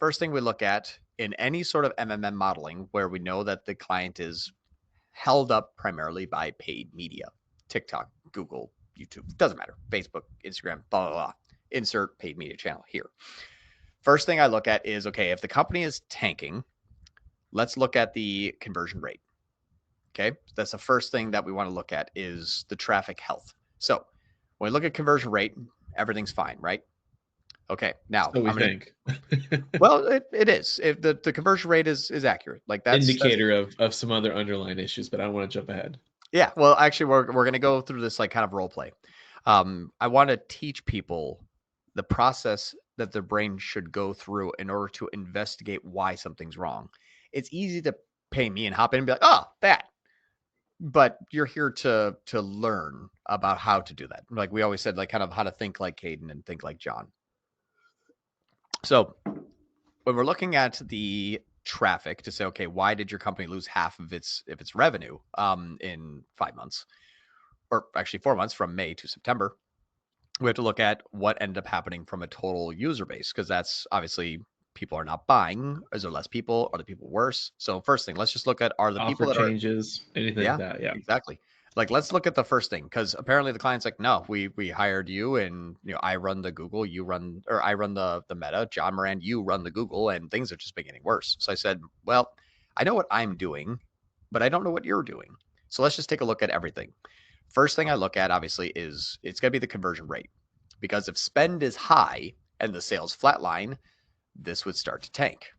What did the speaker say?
first thing we look at in any sort of MMM modeling where we know that the client is held up primarily by paid media, TikTok, Google, YouTube, doesn't matter, Facebook, Instagram, blah, blah, blah. Insert paid media channel here. First thing I look at is, okay, if the company is tanking, let's look at the conversion rate. Okay, that's the first thing that we want to look at is the traffic health. So when we look at conversion rate, everything's fine, right? Okay, now So we I'm gonna. think. Well, it is. If the conversion rate is accurate, like that's Indicator of some other underlying issues, but I don't want to jump ahead. yeah. Well, actually, we're gonna go through this like kind of role play. I want to teach people the process that their brain should go through in order to investigate why something's wrong. It's easy to pay me and hop in and be like, oh, that. But you're here to learn about how to do that. Like we always said, like kind of how to think like Caden and think like John. So when we're looking at the traffic to say, okay, why did your company lose half of its revenue in 5 months, or actually 4 months from May to September? We have to look at what ended up happening from a total user base because that's obviously people are not buying. Is there less people? Are the people worse? So first thing, let's just look at are the people Offer that are changes, anything like yeah, that. Yeah. exactly. Like let's look at the first thing because apparently the client's like, no, we hired you and I run the Google, you run or I run the Meta, John Moran, you run the Google, and things are just been getting worse. So I said, well, I know what I'm doing, but I don't know what you're doing. So let's just take a look at everything. First thing I look at obviously is it's gonna be the conversion rate. Because if spend is high and the sales flatline, this would start to tank.